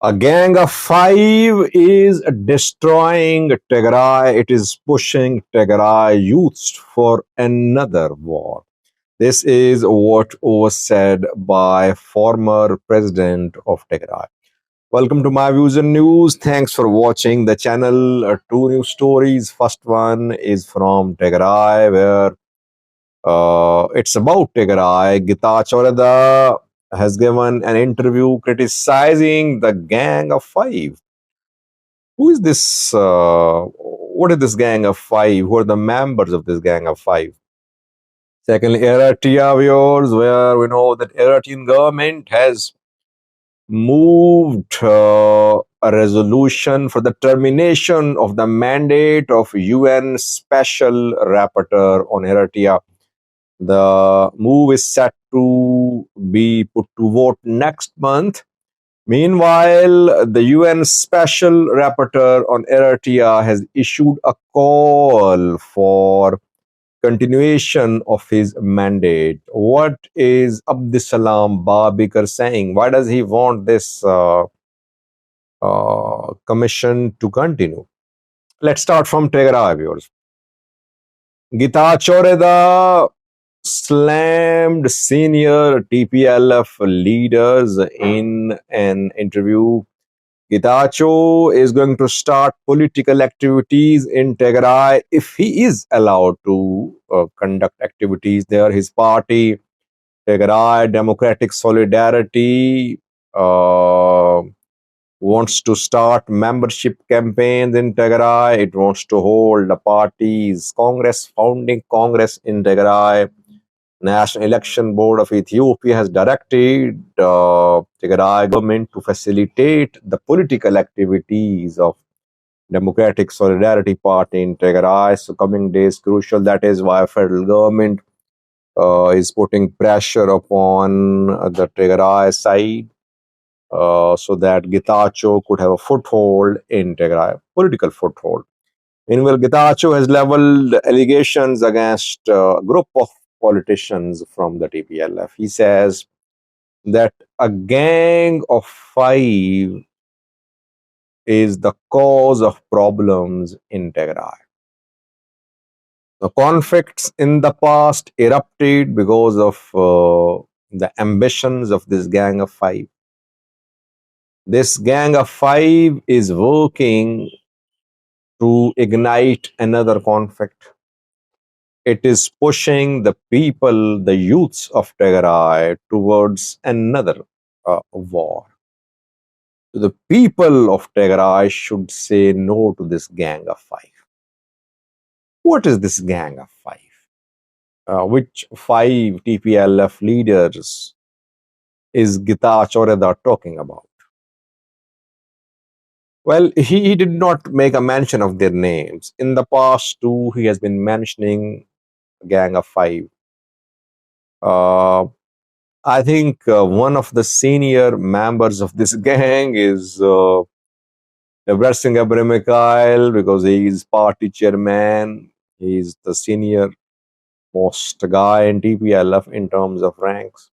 A gang of five is destroying Tigray. It is pushing Tigray youths for another war. This is what was said by former president of Tigray. Welcome to my views and news. Thanks for watching the channel. Two news stories. First one is from Tigray, where it's about Tigray. Gita Chorada has given an interview criticizing the Gang of Five. Who is this? What is this Gang of Five? Who are the members of this Gang of Five? Secondly, Eritrea viewers, where we know that Eritrean government has moved a resolution for the termination of the mandate of UN Special Rapporteur on Eritrea. The move is set to be put to vote next month. Meanwhile, the UN Special Rapporteur on Eritrea has issued a call for continuation of his mandate. What is Abdisalam Babikar saying? Why does he want this commission to continue? Let's start from Tigray, viewers. Gita Choreda slammed senior TPLF leaders in an interview. Getachew is going to start political activities in Tigray if he is allowed to conduct activities there. His party, Tigray Democratic Solidarity, wants to start membership campaigns in Tigray. It wants to hold the party's founding congress in Tigray. National Election Board of Ethiopia has directed Tigray government to facilitate the political activities of Democratic Solidarity Party in Tigray. So coming days crucial. That is why federal government is putting pressure upon the Tigray side so that Getachew could have a foothold in Tigray, political foothold. Meanwhile, Getachew has leveled allegations against a group of politicians from the TPLF. He says that a gang of five is the cause of problems in Tigray. The conflicts in the past erupted because of the ambitions of this gang of five. This gang of five is working to ignite another conflict. It is pushing the people, the youths of Tigray, towards another war. The people of Tigray should say no to this gang of five. What is this gang of five? Which five TPLF leaders is Gita Choreda talking about? Well, he did not make a mention of their names. In the past, too, he has been mentioning gang of five. I think one of the senior members of this gang is Ebrasing Abre Mikhail, because he is party chairman. He is the senior most guy in TPLF in terms of ranks.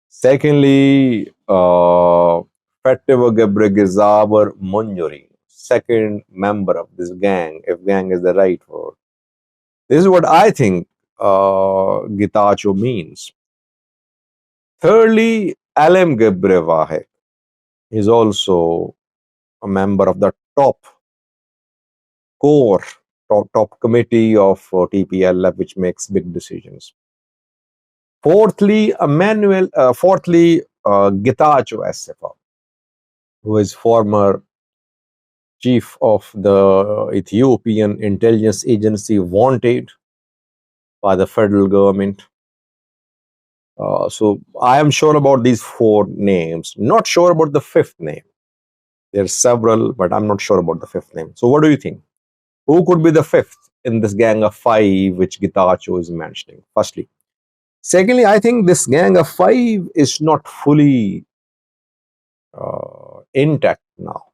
Secondly, Feteva Gebregizaber Munjuri, second member of this gang, if gang is the right word. This is what I think Getachew means. Thirdly, Alem Gebrevahe is also a member of the top committee of TPLF, which makes big decisions. Fourthly, Getachew Assefa, who is former chief of the Ethiopian intelligence agency, wanted by the federal government. So I am sure about these four names, not sure about the fifth name. There are several, but I'm not sure about the fifth name. So what do you think? Who could be the fifth in this gang of five which Getachew is mentioning? Firstly. Secondly, I think this gang of five is not fully intact now.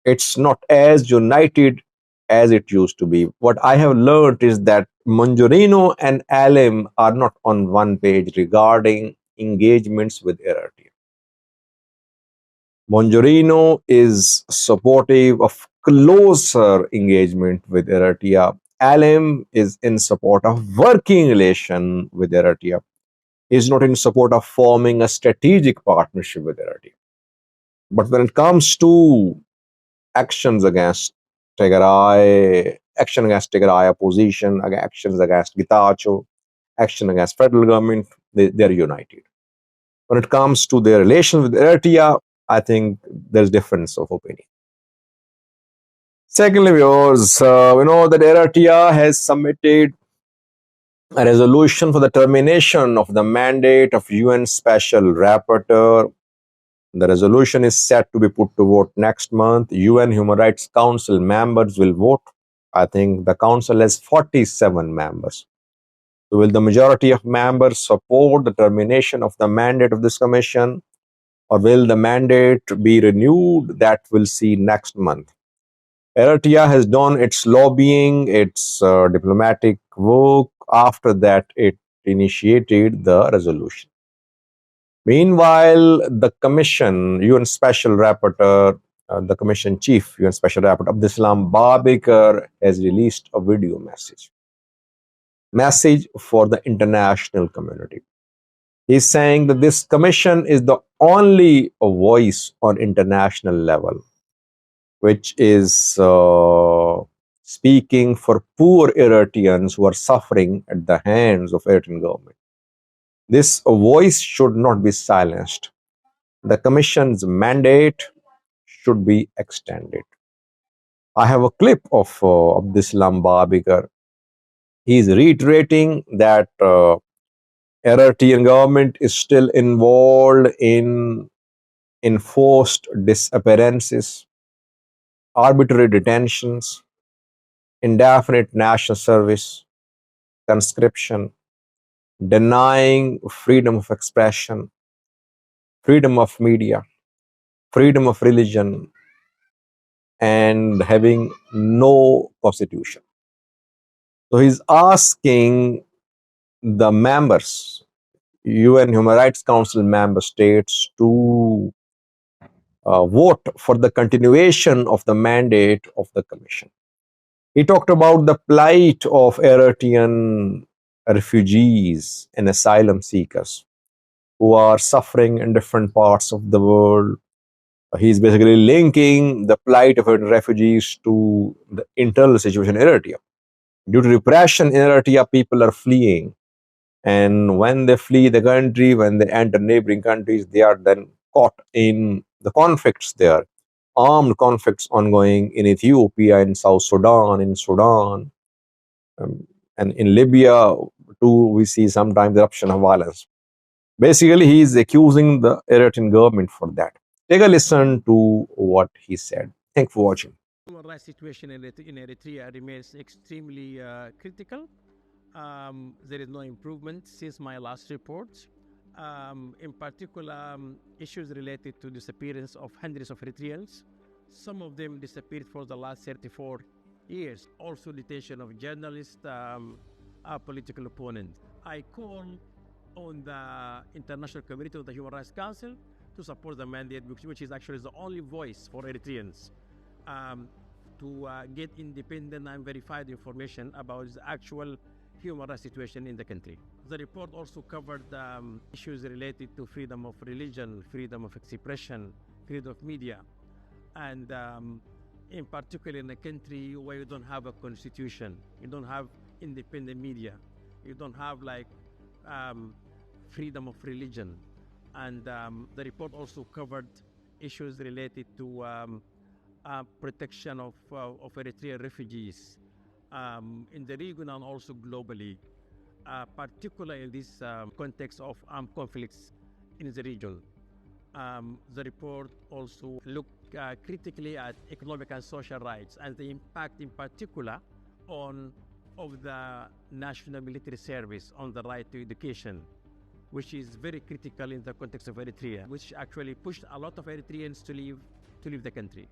It's not as united as it used to be. What I have learned is that Manjurino and Alim are not on one page regarding engagements with Eritrea. Monjorino is supportive of closer engagement with Eritrea. Alim is in support of working relation with Eritrea. He is not in support of forming a strategic partnership with Eritrea. But when it comes to actions against Tigray opposition, actions against Gitacho, action against federal government, they are united. When it comes to their relation with Eritrea, I think there's difference of opinion. Secondly, viewers, we know that Eritrea has submitted a resolution for the termination of the mandate of UN Special Rapporteur. The resolution is set to be put to vote next month. UN Human Rights Council members will vote. I think the council has 47 members. So will the majority of members support the termination of the mandate of this commission, or will the mandate be renewed? That we'll see next month. Eritrea has done its lobbying, its diplomatic work. After that, it initiated the resolution. Meanwhile, the Commission, UN Special Rapporteur, the Commission Chief, UN Special Rapporteur Abdeslam Babikar has released a video message for the international community. He's saying that this commission is the only voice on international level which is speaking for poor Eritreans who are suffering at the hands of Eritrean government. This voice should not be silenced. The commission's mandate should be extended. I have a clip of Abdeslam Babikar. He is reiterating that Eritrean government is still involved in enforced disappearances, arbitrary detentions, indefinite national service, conscription, denying freedom of expression, freedom of media, freedom of religion, and having no constitution. So he's asking the members, UN Human Rights Council member states, to vote for the continuation of the mandate of the commission. He talked about the plight of Eritrean refugees and asylum seekers who are suffering in different parts of the world. He's basically linking the plight of refugees to the internal situation in Eritrea. Due to repression in Eritrea, people are fleeing. And when they flee the country, when they enter neighboring countries, they are then caught in the conflicts there. Armed conflicts ongoing in Ethiopia, in South Sudan, in Sudan, and in Libya too, we see sometimes eruption of violence. Basically, he is accusing the Eritrean government for that. Take a listen to what he said. Thanks for watching. Human rights situation in Eritrea remains extremely critical. There is no improvement since my last report. In particular, issues related to disappearance of hundreds of Eritreans. Some of them disappeared for the last 34 years. Also detention of journalists, political opponents. I call on the international community of the Human Rights Council to support the mandate, which is actually the only voice for Eritreans to get independent and verified information about the actual human rights situation in the country. The report also covered issues related to freedom of religion, freedom of expression, freedom of media, and in particular in a country where you don't have a constitution, you don't have independent media, you don't have like freedom of religion. And the report also covered issues related to protection of Eritrean refugees in the region and also globally, particularly in this context of armed conflicts in the region. The report also looked critically at economic and social rights and the impact in particular of the national military service on the right to education, which is very critical in the context of Eritrea, which actually pushed a lot of Eritreans to leave the country.